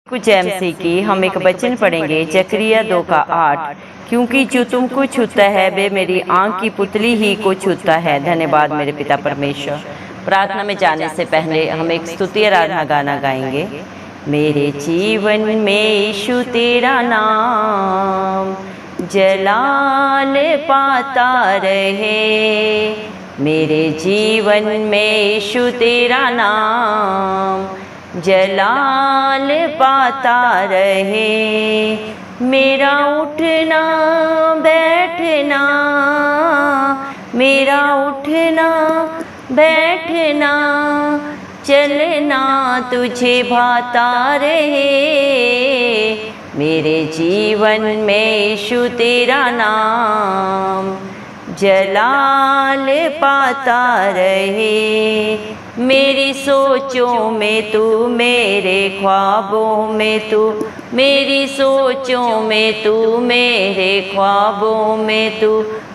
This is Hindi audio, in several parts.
कुछ एमसी की हम एक वचन पढ़ेंगे जकरिया 2 का 8। क्योंकि जो तुमको छूता है वे मेरी आंख की पुतली ही को छूता है। धन्यवाद मेरे पिता परमेश्वर। प्रार्थना में जाने से पहले हम एक स्तुति आराधना गाना गाएंगे। मेरे जीवन में यीशु तेरा नाम जलाल पाता रहे। मेरे जीवन में यीशु तेरा नाम जलाल पाता रहे। मेरा उठना बैठना, मेरा उठना बैठना चलना तुझे भाता रहे। मेरे जीवन में यीशु तेरा नाम जलाल पाता रहे। मेरी सोचों में तू, मेरे ख्वाबों में तू, मेरी सोचों में तू, मेरे ख्वाबों में तू,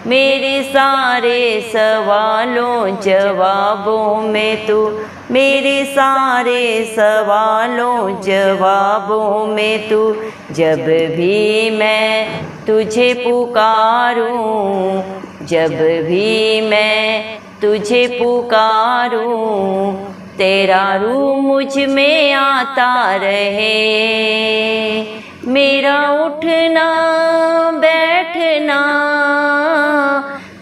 मेरे सारे सवालों जवाबों में तू, मेरे सारे सवालों जवाबों में तू। जब भी मैं तुझे पुकारूं, जब भी मैं तुझे पुकारूं, तेरा रूह मुझ में आता रहे। मेरा उठना बैठना,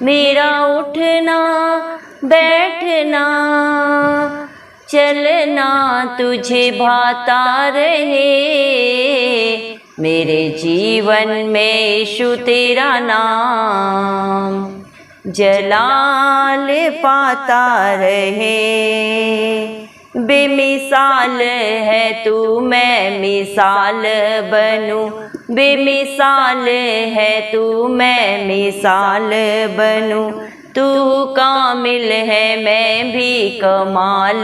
मेरा उठना बैठना चलना तुझे भाता रहे। मेरे जीवन में यीशु तेरा नाम जलाल पाता रहे। बेमिसाल है तू, मैं मिसाल बनूं, बेमिसाल है तू, मैं मिसाल बनूं। तू कामिल है मैं भी कमाल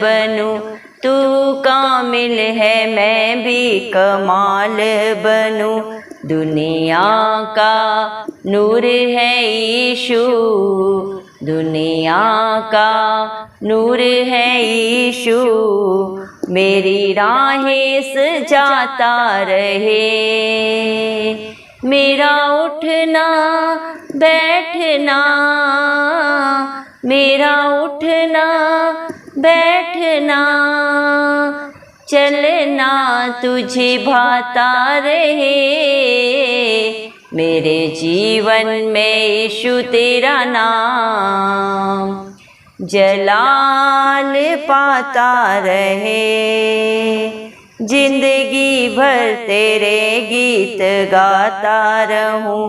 बनूं, तू कामिल है मैं भी कमाल बनूं। दुनिया का नूर है यीशु, दुनिया का नूर है यीशु, मेरी राहें सजाता रहे। मेरा उठना बैठना, मेरा उठना बैठना चलना तुझे भाता रहे। मेरे जीवन में यीशु तेरा नाम जलाल पाता रहे। जिंदगी भर तेरे गीत गाता रहूं,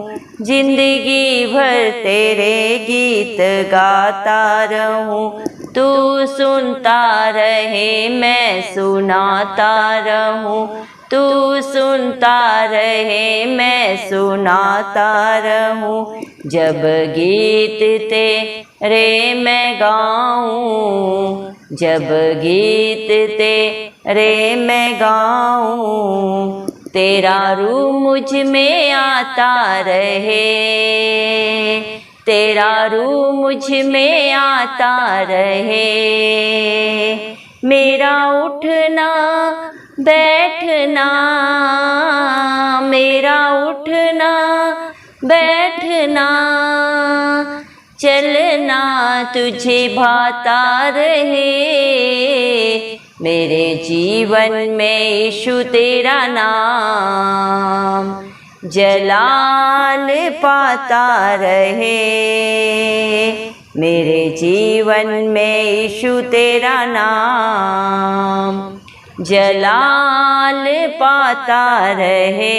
जिंदगी भर तेरे गीत गाता रहूं। तू सुनता रहे मैं सुनाता रहूं, तू सुनता रहे मैं सुनाता रहूं। जब गीत तेरे मैं गाऊं, जब गीत तेरे मैं गाऊं, तेरा रूह मुझ में आता रहे। तेरा रूह मुझ में आता रहे। मेरा उठना बैठना, मेरा उठना बैठना चलना तुझे भाता रहे। मेरे जीवन में यीशु तेरा नाम जलाल पाता रहे। मेरे जीवन में यीशु तेरा नाम जलाल पाता रहे।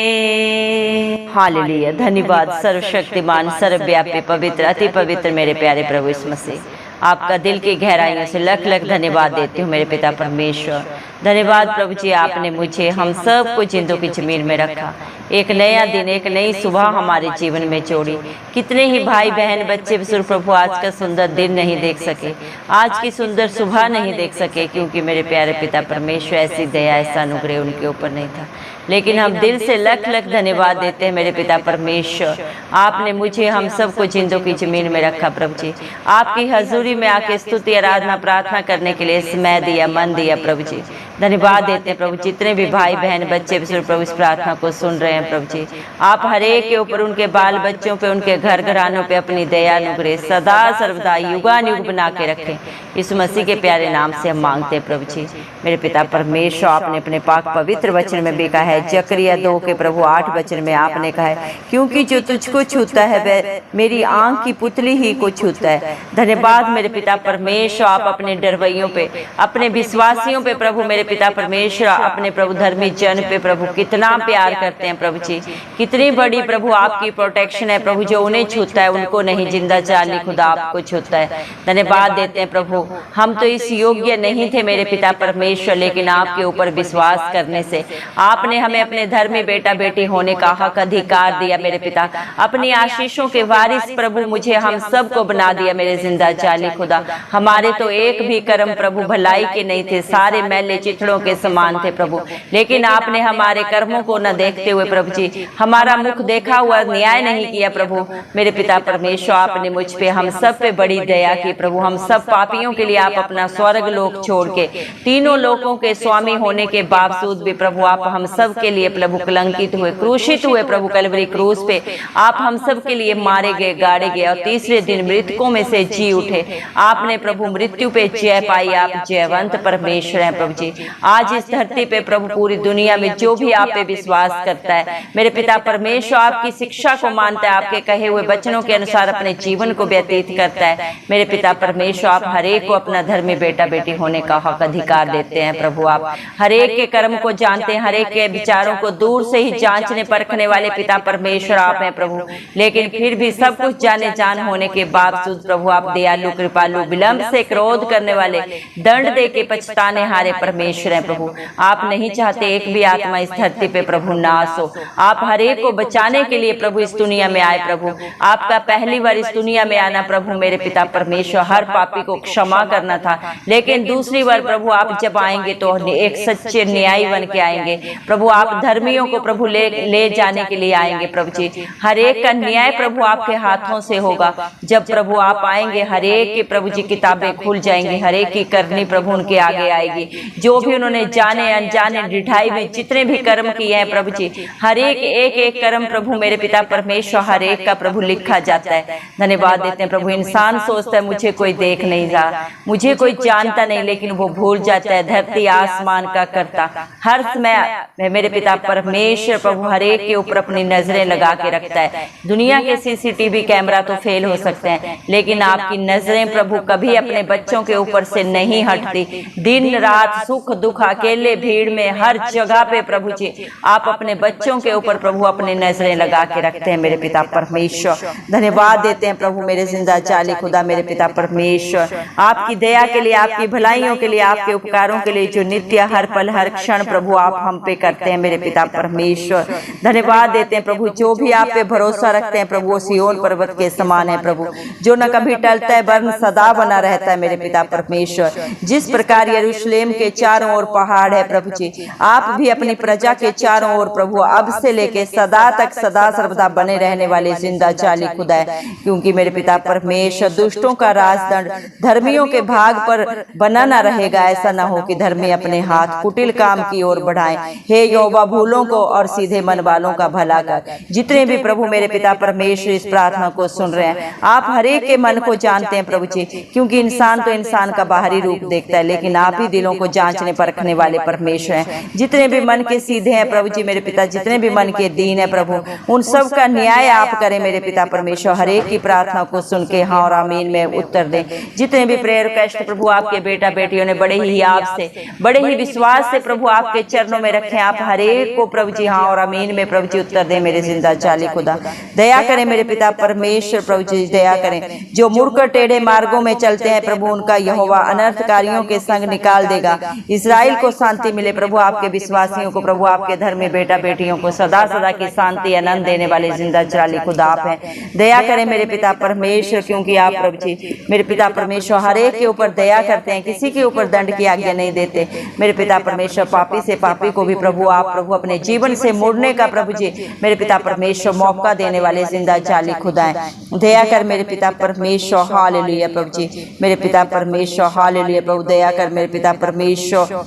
हालेलुया। धन्यवाद सर्वशक्तिमान सर्वव्यापी पवित्र अति पवित्र मेरे प्यारे प्रभु यीशु मसीह, आपका दिल की गहराइयों से लख लख धन्यवाद देती हूँ मेरे पिता परमेश्वर। धन्यवाद प्रभु जी, आपने मुझे हम सब को जिंदों की जमीन में रखा। एक नया दिन, एक नई सुबह हमारे जीवन में जोड़ी। कितने ही भाई बहन बच्चे विशुद्ध प्रभु आज का सुंदर दिन नहीं देख सके, आज की सुंदर सुबह नहीं देख सके, क्योंकि मेरे प्यारे पिता परमेश्वर ऐसी दया ऐसा अनुग्रह उनके ऊपर नहीं था। लेकिन हम दिल से लख लख धन्यवाद देते हैं मेरे पिता परमेश्वर, आपने मुझे हम सबको जिंदों की जमीन में रखा। प्रभु जी, आपकी हजूरी में आके स्तुति आराधना प्रार्थना करने के लिए समय दिया, मन दिया। प्रभु जी, धन्यवाद देते हैं प्रभु, जितने भी भाई बहन बच्चे प्रभु इस प्रार्थना को सुन रहे हैं प्रभु जी, आप हर एक के ऊपर, उनके बाल बच्चों पे, उनके घर घरानों पे अपनी दया अनुग्रह सदा सर्वदा युगान युग बना के रखें। इस मसीह के प्यारे नाम से हम मांगते हैं प्रभु जी। मेरे पिता परमेश्वर, आपने अपने पाक पवित्र वचन में भी कहा है, जकरिया 2 के प्रभु 8 वचन में आपने कहा है, क्योंकि जो तुझको छूता है वह मेरी आंख की पुतली ही को छूता है। धन्यवाद मेरे पिता परमेश्वर, आप अपने डरवैयों पे, अपने विश्वासियों पे प्रभु, मेरे पिता परमेश्वर अपने प्रभु धर्मी जन पे प्रभु कितना प्यार करते हैं प्रभु जी। कितनी बड़ी प्रभु आपकी प्रोटेक्शन है प्रभु, जो उन्हें छूता है उनको नहीं, जिंदा जाली खुदा आपको छूता है। धन्यवाद देते हैं प्रभु, हम तो इस योग्य नहीं थे मेरे पिता परमेश्वर, लेकिन आपके ऊपर विश्वास करने से आपने हमें अपने धर्मी बेटा बेटी होने का हक अधिकार दिया मेरे पिता। अपनी आशीषों के वारिस प्रभु मुझे हम सबको बना दिया मेरे जिंदा जाली खुदा। हमारे तो एक भी कर्म प्रभु भलाई के नहीं थे, सारे मैले चिथड़ों के समान थे प्रभु, लेकिन आपने हमारे कर्मों को न देखते हुए प्रभु जी हमारा मुख देखा हुआ न्याय नहीं किया प्रभु। मेरे पिता परमेश्वर, आपने मुझ पे, हम सब पे बड़ी दया की प्रभु। हम सब पापियों के लिए आप अपना स्वर्ग लोक छोड़ के तीनों लोकों के स्वामी होने के बावजूद भी प्रभु आप हम सब के लिए प्रभु कलंकित हुए, क्रूशित हुए प्रभु कलवरी क्रूस पे। आप हम सब के लिए मारे गए, गाड़े गए और तीसरे दिन मृतकों में से जी उठे। आपने प्रभु मृत्यु पे जय पाई, आप जयवंत परमेश्वर हैं प्रभु जी। आज इस धरती पे प्रभु पूरी दुनिया में जो भी आप पे विश्वास करता है मेरे पिता परमेश्वर, आपकी शिक्षा को मानता है, आपके कहे हुए वचनों के अनुसार अपने जीवन को व्यतीत करता है मेरे पिता परमेश्वर, आप हर एक को अपना धर्मी बेटा बेटी होने का हक अधिकार देते हैं प्रभु। आप हर एक के कर्म को जानते हैं, हर एक के विचारों को दूर से ही जांचने परखने वाले पिता परमेश्वर आप हैं प्रभु। लेकिन फिर भी सब कुछ जाने जान होने के बावजूद प्रभु आप दयालु कृपालु, विलंब से क्रोध करने वाले, दंड दे के पछताने हारे परमेश्वर हैं प्रभु। आप नहीं चाहते एक भी आत्मा इस धरती पे प्रभु नाश हो। आप हर एक को बचाने के लिए प्रभु इस दुनिया में आए प्रभु। आपका पहली बार इस दुनिया में आना प्रभु मेरे पिता परमेश्वर हर पापी को क्षमा करना था, लेकिन दूसरी बार प्रभु आप जब आएंगे तो एक सच्चे न्यायी बन के आएंगे प्रभु। आप धर्मियों को प्रभु ले जाने के लिए आएंगे प्रभु जी। हर एक का न्याय प्रभु आपके हाथों से होगा। जब प्रभु आप आएंगे हर एक की प्रभु जी किताबें खुल जाएंगी, हर एक की करनी प्रभु उनके आगे आएगी। जो भी उन्होंने जाने अनजाने ढिठाई में जितने भी कर्म किए हैं प्रभु जी, हर एक कर्म प्रभु मेरे पिता परमेश्वर हर एक का प्रभु लिखा जाता है। धन्यवाद देते हैं प्रभु। इंसान सोचता है मुझे कोई देख नहीं रहा, मुझे कोई जानता नहीं, लेकिन वो भूल जाता है धरती आसमान का करता हर समय मेरे पिता परमेश्वर प्रभु हर एक के ऊपर अपनी नजरें लगा के रखता है। दुनिया के सीसीटीवी कैमरा तो फेल हो सकते हैं, लेकिन आपकी नजरें प्रभु कभी अपने बच्चों के ऊपर से नहीं हटती। दिन रात सुख दुख अकेले भीड़ में हर जगह पे प्रभु जी आप अपने बच्चों के ऊपर प्रभु अपनी नजरें लगा के रखते हैं मेरे पिता परमेश्वर। धन्यवाद देते हैं प्रभु मेरे जिंदा जाली खुदा मेरे पिता परमेश्वर, आपकी दया के लिए, आपकी भलाइयों के लिए, आपके उपकारों के लिए जो नित्य हर पल हर क्षण प्रभु आप हम पे करते हैं मेरे पिता परमेश्वर। धन्यवाद देते हैं प्रभु। जो भी आप पे भरोसा रखते हैं प्रभु वो सिय्योन पर्वत के समान है प्रभु, जो न कभी टलता है वरन सदा बना रहता है मेरे पिता परमेश्वर। जिस प्रकार यरूशलेम के चारों ओर पहाड़ है प्रभु जी, आप भी अपनी प्रजा के चारों ओर प्रभु अब से लेके सदा तक सदा सर्वदा बने रहने वाले जिंदा जाली खुदा है। क्योंकि मेरे पिता परमेश्वर दुष्टों का राजदंड धर्मियों के भाग पर बना न रहेगा। ऐसा न हो कि धर्मी अपने हाथ कुटिल काम की ओर बढ़ाएं। हे यहोवा भूलों को और सीधे मन वालों का भला कर। जितने भी प्रभु मेरे पिता परमेश्वर इस प्रार्थना को सुन रहे हैं, आप हर एक के मन को जानते हैं प्रभु जी। क्योंकि इंसान तो इंसान का बाहरी रूप देखता है, लेकिन आप ही दिलों को जांचने परखने वाले परमेश्वर हैं। जितने भी मन के सीधे हैं प्रभु जी मेरे पिता, जितने भी मन के दीन है प्रभु, उन सब का न्याय आप करें मेरे पिता परमेश्वर। हर एक की प्रार्थना को सुन के हाँ और आमीन में उत्तर दें। जितने भी प्रेयर रिक्वेस्ट प्रभु आपके बेटा बेटियों ने बड़े ही आपसे बड़े ही विश्वास से प्रभु आपके चरणों में रखें, आप हर एक को प्रभु जी हाँ और आमीन में प्रभु जी उत्तर दें मेरे जिंदा जाली खुदा। दया करें मेरे पिता परमेश्वर प्रभु जी, दया करें। जो मुड़कर टेढ़े मार्गों में चलते हैं प्रभु उनका यहोवा अनर्थकारियों के संग निकाल देगा। इस्राएल को शांति मिले प्रभु, आपके विश्वासियों को प्रभु, आपके धर्म में बेटा बेटियों को सदा सदा की शांति आनंद देने वाले जिंदा जाली खुदा आप हैं। दया करें मेरे पिता परमेश्वर, क्योंकि आप प्रभु जी मेरे पिता परमेश्वर हर एक के ऊपर दया करते हैं, किसी के ऊपर दंड की आज्ञा नहीं देते मेरे पिता परमेश्वर। पापी से पापी को भी प्रभु आप प्रभु अपने जीवन से मुड़ने का प्रभु जी मेरे पिता परमेश्वर मौका देने वाले जिंदा जाली खुदा है। दया कर मेरे पिता परमेश्वर, हालेलुया प्रभु जी मेरे पिता परमेश्वर, हालेलुया प्रभु। दया कर मेरे पिता परमेश्वर,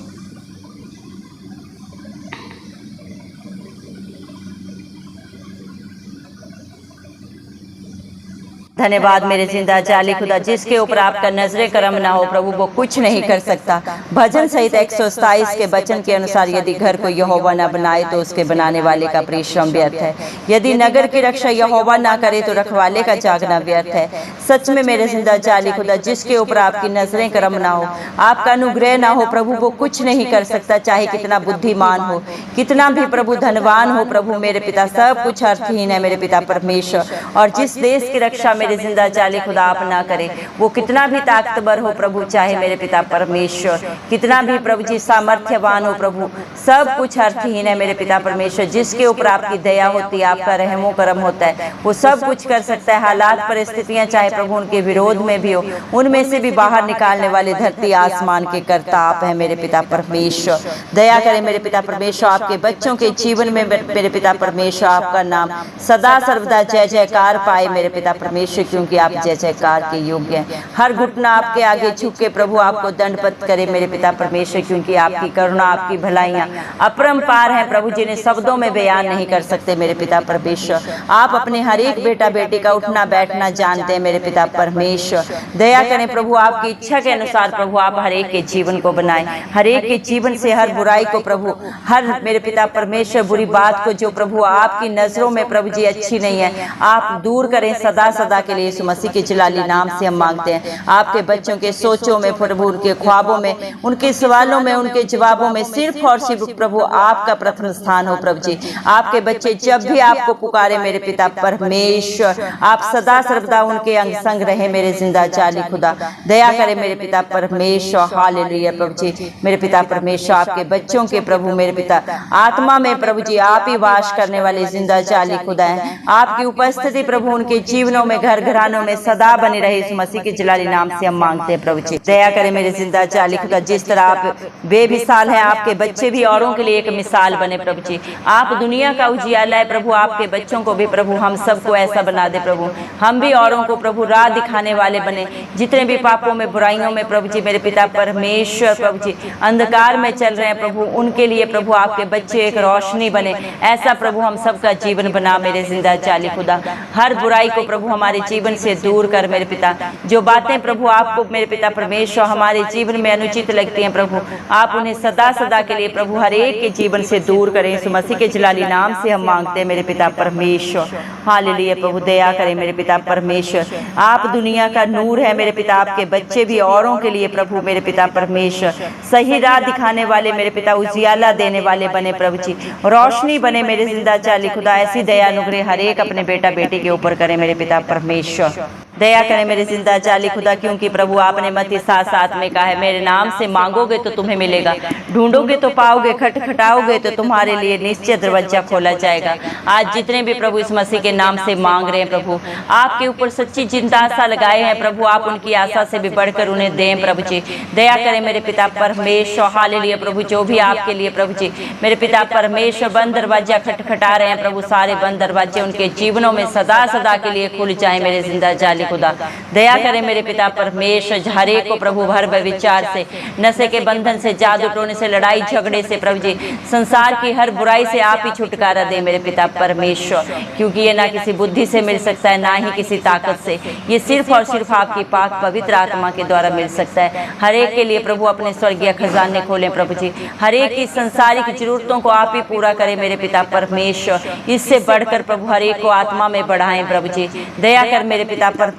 धन्यवाद मेरे जिंदा जाली खुदा, जिसके ऊपर आपका नजरे करम ना हो प्रभु वो कुछ नहीं कर सकता। भजन सहित 127 के वचन के अनुसार यदि घर को यहोवा न बनाए तो उसके बनाने वाले का परिश्रम व्यर्थ है। यदि नगर की रक्षा यहोवा ना करे तो रखवाले का जागना व्यर्थ है। सच में मेरे जिंदा जाली खुदा, जिसके ऊपर आपकी नजरें करम ना हो, आपका अनुग्रह ना हो प्रभु वो कुछ नहीं कर सकता। चाहे कितना बुद्धिमान हो, कितना भी प्रभु धनवान हो प्रभु मेरे पिता, सब कुछ अर्थहीन है मेरे पिता परमेश्वर। और जिस देश की रक्षा मेरे जिंदा जाली खुदा आप ना करें, वो कितना भी ताकतवर हो प्रभु, चाहे मेरे पिता परमेश्वर कितना भी प्रभु जी सामर्थ्यवान हो प्रभु, सब कुछ अर्थहीन है मेरे पिता परमेश्वर। जिसके ऊपर आपकी दया होती है, आपका रहमो करम होता है, वो सब कुछ कर सकता है। हालात परिस्थितियां चाहे प्रभु उनके विरोध में भी हो, उनमें से भी बाहर निकालने वाले धरती आसमान के कर्ता आप हैं मेरे पिता परमेश्वर। दया करें मेरे पिता परमेश्वर, आपके बच्चों के जीवन में मेरे पिता परमेश्वर आपका नाम सदा सर्वदा जय जयकार पाए मेरे पिता परमेश्वर, क्योंकि आप जय जयकार के योग्य हैं। हर घुटना आपके आगे झुक के प्रभु आपको दंडवत करे मेरे पिता परमेश्वर, क्योंकि आपकी करुणा आपकी भलाइयाँ अपरंपार हैं प्रभु, जिन्हें शब्दों में बयान नहीं कर सकते मेरे पिता परमेश्वर। आप अपने हर एक बेटा बेटी का उठना बैठना जानते हैं मेरे पिता परमेश्वर। दया करें प्रभु, आपकी इच्छा के अनुसार प्रभु आप हर एक के जीवन को बनाएं, हर एक के जीवन से हर बुराई को प्रभु, हर मेरे पिता परमेश्वर बुरी बात को जो प्रभु आपकी नजरों में प्रभु जी अच्छी नहीं है, आप दूर करें सदा सदा के लिए। यीशु मसीह के जलाली नाम से हम मांगते हैं। आपके बच्चों के सोचों में प्रभु, उनके ख्वाबों में, उनके सवालों में, उनके जवाबों में सिर्फ और सिर्फ प्रभु आपका प्रथम स्थान हो प्रभु जी। आपके बच्चे जब भी आपको पुकारे मेरे पिता परमेश्वर, आप सदा सर्वदा उनके अंग संग रहे मेरे जिंदा जाली खुदा। दया करे मेरे पिता परमेश्वर। हालेलुया प्रभु जी। मेरे पिता परमेश्वर, आपके बच्चों के प्रभु मेरे पिता आत्मा में प्रभु जी आप ही वास करने वाले जिंदा जाली खुदा है। आपकी उपस्थिति प्रभु उनके जीवनों में, घर घरानों में सदा बनी रहे। इस मसीह के जलाली नाम से हम मांगते हैं प्रभु जी। दया करें मेरे जिंदा जाली खुदा, जिस तरह आप बेमिसाल हैं, आपके बच्चे भी औरों के लिए एक मिसाल बने प्रभु जी। आप दुनिया का उजियाला है प्रभु, आपके बच्चों को भी प्रभु हम सबको ऐसा बना दे प्रभु, हम भी औरों को प्रभु राह दिखाने वाले बने। जितने भी पापों में बुराइयों में प्रभु जी मेरे पिता परमेश्वर प्रभु जी अंधकार में चल रहे हैं प्रभु, उनके लिए प्रभु आपके बच्चे एक रोशनी बने। ऐसा प्रभु हम सबका जीवन बना मेरे जिंदा जाली खुदा। हर बुराई को प्रभु हमारे जीवन से दूर कर मेरे पिता। जो बातें प्रभु आपको मेरे पिता परमेश्वर हमारे जीवन में अनुचित लगती हैं प्रभु, आप उन्हें सदा सदा के लिए प्रभु हर एक के जीवन से दूर करें। यीशु मसीह के जलाली नाम से हम मांगते हैं मेरे पिता परमेश्वर। हालेलुया प्रभु। दया करें मेरे पिता परमेश्वर, आप दुनिया का नूर है मेरे पिता। आपके बच्चे भी औरों के लिए प्रभु मेरे पिता परमेश्वर सही राह दिखाने वाले मेरे पिता, उजियाला देने वाले बने प्रभु जी, रोशनी बने मेरे जिंदा जाली खुदा। ऐसी दया अनुग्रह हर एक अपने बेटा बेटी के ऊपर करें मेरे पिता परमेश्वर। दया करें मेरे जिंदा जाली खुदा, क्योंकि प्रभु आपने मत्ती 7:7 में कहा है, मेरे नाम से मांगोगे तो तुम्हें मिलेगा, ढूंढोगे तो पाओगे, खटखटाओगे तो तुम्हारे लिए निश्चय दरवाजा खोला जाएगा। आज जितने भी प्रभु इस मसीह के नाम से मांग रहे हैं प्रभु, आपके ऊपर सच्ची जिंदा आशा लगाए हैं प्रभु, आप उनकी आशा से भी बढ़कर उन्हें दें प्रभु जी। दया करें मेरे पिता परमेश्वर। हालेलुया प्रभु। जो भी आपके लिए प्रभु जी मेरे पिता परमेश्वर बंद दरवाजा खटखटा रहे हैं प्रभु, सारे बंद दरवाजे उनके जीवनों में सदा सदा के लिए खुल जाए मेरे जिंदा जाली खुदा। दया करें मेरे पिता परमेश्वर, हर एक को प्रभु हर विचार से, नशे के बंधन से, जादू टोने से, लड़ाई झगड़े से प्रभु जी, संसार की हर बुराई से आप ही छुटकारा दे मेरे पिता परमेश्वर, क्योंकि ये ना किसी बुद्धि से मिल सकता है, ना ही किसी ताकत से, ये सिर्फ और सिर्फ आपकी पाक पवित्र आत्मा के द्वारा मिल सकता है। हर एक के लिए प्रभु अपने स्वर्गीय खजाने खोलें प्रभु जी, हर एक की संसारिक जरूरतों को आप ही पूरा करें मेरे पिता परमेश्वर। इससे बढ़कर प्रभु हर एक को आत्मा में बढ़ाएं प्रभु जी। दया कर मेरे पिता परमेश्वर।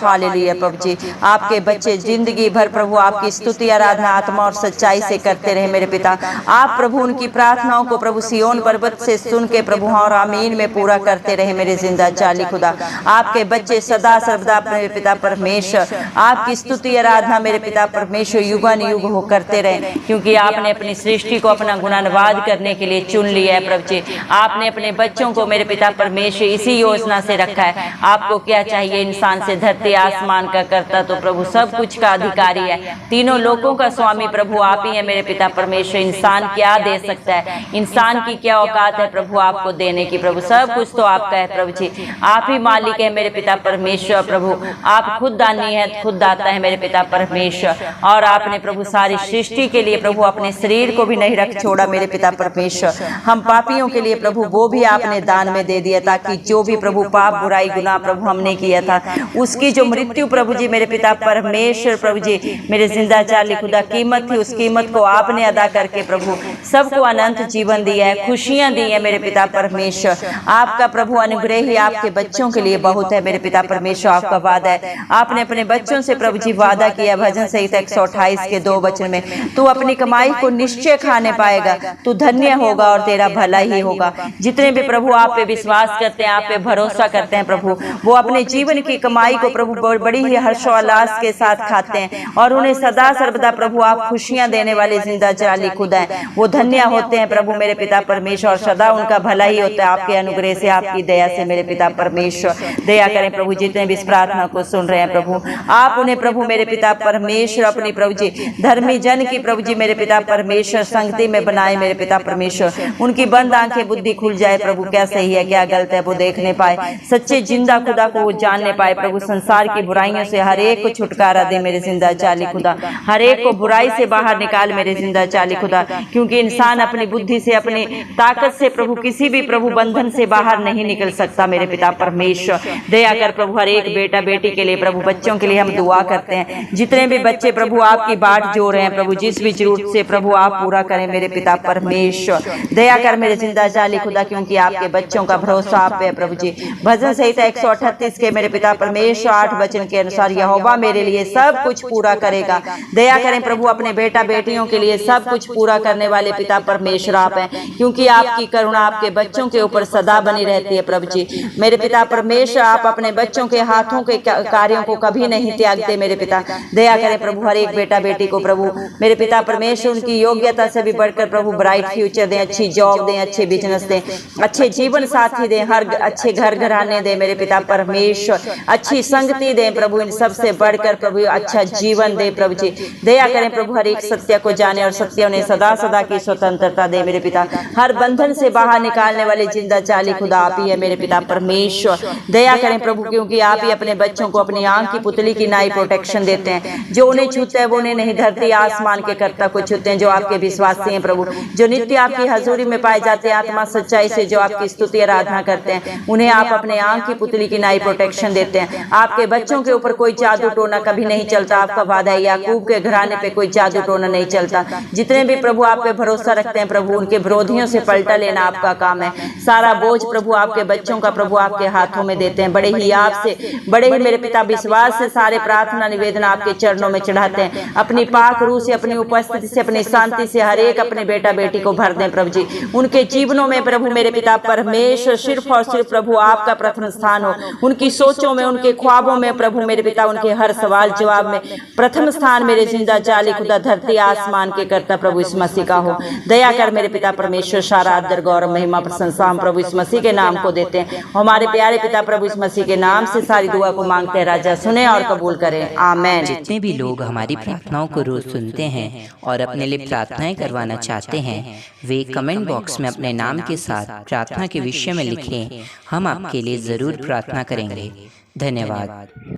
हालेलुया प्रभु जी। आपके बच्चे जिंदगी भर प्रभु आपकी स्तुति आराधना आत्मा और सच्चाई से करते रहे मेरे पिता। आप प्रभु उनकी प्रार्थनाओं को प्रभु सियोन पर्वत से सुन के प्रभु और आमीन में पूरा करते रहे मेरे जिंदा जाली खुदा। आपके बच्चे सदा सर्वदा मेरे पिता परमेश्वर आपकी स्तुति आराधना मेरे पिता परमेश्वर युगान युग हो करते रहे, क्योंकि आपने अपनी सृष्टि को अपना गुणानुवाद करने के लिए चुन लिया है प्रभु जी। आपने अपने बच्चों को मेरे पिता परमेश्वर इसी योजना से रखा है। आपको क्या चाहिए? इंसान से धरती आसमान का करता तो प्रभु सब कुछ का अधिकारी है, तीनों लोगों का स्वामी प्रभु आप ही है मेरे पिता परमेश्वर। इंसान क्या दे सकता है? इंसान की क्या औकात है प्रभु आपको देने की? प्रभु सब कुछ तो आपका है प्रभु जी। आप ही मालिक है मेरे पिता परमेश्वर। प्रभु आप खुद दानी है, खुद दाता है मेरे पिता परमेश्वर। और आपने प्रभु सारी सृष्टि के लिए प्रभु अपने शरीर को भी नहीं रख छोड़ा मेरे पिता परमेश्वर। हम पापियों के लिए प्रभु वो भी आपने दान में दे दिया, ताकि जो भी प्रभु पाप बुराई गुनाह प्रभु हमने किया था उसकी जो मृत्यु प्रभु जी मेरे पिता परमेश्वर प्रभु जी मेरे जिंदा जाली खुदा कीमत थी, उस कीमत को आपने अदा करके प्रभु सबको अनंत जीवन दिया है, खुशियां दी है मेरे पिता परमेश्वर। आपका प्रभु अनुग्रह ही आपके बच्चों के लिए बहुत है मेरे पिता परमेश्वर। आपका वादा है, आपने अपने बच्चों से प्रभु जी वादा किया भजन संहिता 128 के 2 वचन में, तू अपनी कमाई को निश्चय खाने पाएगा, तू धन्य होगा और तेरा भला ही होगा। जितने भी प्रभु आप पे विश्वास करते हैं, आप पे भरोसा करते हैं प्रभु, वो अपने जीवन की कमाई को प्रभु बड़ी ही हर्षोल्लास के साथ खाते हैं और उन्हें सदा सर्वदा प्रभु आप खुशियां देने वाले जिंदा जाली खुदा है, वो धन्य होते हैं प्रभु मेरे पिता परमेश्वर और सदा उनका भला ही होता है आपके अनुग्रह से, आपकी दया से मेरे पिता परमेश्वर। दया करें प्रभु जितने भी इस प्रार्थना को सुन रहे हैं प्रभु, आप उन्हें प्रभु मेरे पिता परमेश्वर अपनी प्रभु जी धर्मी जन की प्रभु जी मेरे पिता परमेश्वर संगति में बनाए मेरे पिता परमेश्वर। उनकी बंद आंखें बुद्धि खुल जाए प्रभु, क्या सही है क्या गलत है वो देखने पाए, सच्चे जिंदा खुदा को वो जानने पाए प्रभु। संसार की बुराइयों से हर एक को छुटकारा दे मेरे जिंदा जाली खुदा, हर एक को बुराई से बाहर निकाल मेरे जिंदा जाली खुदा, क्योंकि इंसान अपनी बुद्धि से अपनी ताकत से प्रभु किसी भी प्रभु बंधन से बाहर नहीं निकल सकता मेरे पिता परमेश्वर। दया कर प्रभु हर एक बेटा बेटी के लिए प्रभु, बच्चों के लिए हम दुआ करते हैं। जितने भी बच्चे प्रभु आपकी बाट जोड़ रहे हैं प्रभु, जिस भी जरूरत से प्रभु आप पूरा करें मेरे पिता परमेश्वर। दया कर मेरे जिंदा जाली खुदा, क्योंकि आपके बच्चों का भरोसा आप पे है प्रभु जी। भजन संहिता 138 के मेरे पिता परमेश्वर 8 वचन के अनुसार यहोवा मेरे लिए सब कुछ पूरा करेगा। दया करें प्रभु अपने बेटा बेटियों के लिए सब कुछ पूरा करने वाले पिता परमेश्वर आप हैं, क्योंकि आपकी करुणा आपके बच्चों के ऊपर सदा बनी रहती है प्रभु जी मेरे पिता परमेश्वर। आप अपने बच्चों के हाथों के कार्यों को कभी नहीं त्यागते मेरे पिता। दया करें प्रभु हर एक बेटा बेटी को प्रभु मेरे पिता परमेश्वर उनकी योग्यता से भी बढ़कर प्रभु ब्राइट फ्यूचर दें, अच्छी जॉब दें, अच्छे बिजनेस दें, अच्छे जीवन साथी दें, हर अच्छे घर घराने दें मेरे पिता परमेश्वर, अच्छी संगति दें प्रभु, इन सबसे बढ़कर प्रभु अच्छा जीवन दे प्रभु जी। दया करें प्रभु हर एक सत्य को जाने और सत्य उन्हें सदा सदा की स्वतंत्रता दे मेरे पिता। हर बंधन से बाहर निकालने वाले जिंदा जाली खुदा आप ही है मेरे पिता परमेश्वर। दया करें प्रभु, क्योंकि आप ही अपने बच्चों को अपनी आंख की पुतली की नाई प्रोटेक्शन देते हैं। जो उन्हें छूते हैं वो उन्हें नहीं, धरती आसमान के कर्ता को छूते हैं। जो आपके विश्वासी हैं प्रभु, जो नित्य आपकी हजूरी में पाए जाते हैं, आत्मा सच्चाई से जो आपकी स्तुति आराधना करते हैं, उन्हें आप अपने आंख की पुतली की नाई प्रोटेक्शन देते हैं। आपके बच्चों के ऊपर कोई जादू टोना कभी नहीं चलता। आपका वादा है याकूब के घराने पे कोई जादू टोना नहीं चलता। जितने भी प्रभु आप पे भरोसा रखते हैं प्रभु, उनके विरोधियों से पलटा लेना आपका काम है। सारा बोझ प्रभु आपके बच्चों का प्रभु आपके हाथों में देते हैं। बड़े ही आपसे बड़े ही मेरे पिता विश्वास से सारे प्रार्थना निवेदन आपके चरणों में चढ़ाते हैं। अपनी पाक रूह से, अपनी उपस्थिति से, अपनी शांति से हर एक अपने बेटा बेटी को भर दें प्रभु जी। उनके जीवनों में प्रभु मेरे पिता परमेश्वर सिर्फ और सिर्फ प्रभु आपका प्रथम स्थान हो। उनकी सोचों में, उनके ख्वाबों में प्रभु मेरे पिता उनके हर सवाल जवाब में प्रथम स्थान मेरे जिंदा जाली खुदा धरती आसमान के कर्ता प्रभु इस मसीह का हो। दया कर मेरे पिता परमेश्वर, सारा आदर गौरव महिमा प्रशंसा हम प्रभु इस मसीह के नाम को देते हैं। हमारे प्यारे पिता प्रभु इस मसीह के नाम से सारी दुआ को मांगते हैं। राजा सुने और कबूल करें, आमेन। जितने भी लोग हमारी प्रार्थनाओं को रोज सुनते हैं और अपने लिए प्रार्थनाएं करवाना चाहते हैं, वे कमेंट बॉक्स में अपने नाम के साथ प्रार्थना के विषय में लिखें। हम आपके लिए जरूर प्रार्थना करेंगे। धन्यवाद।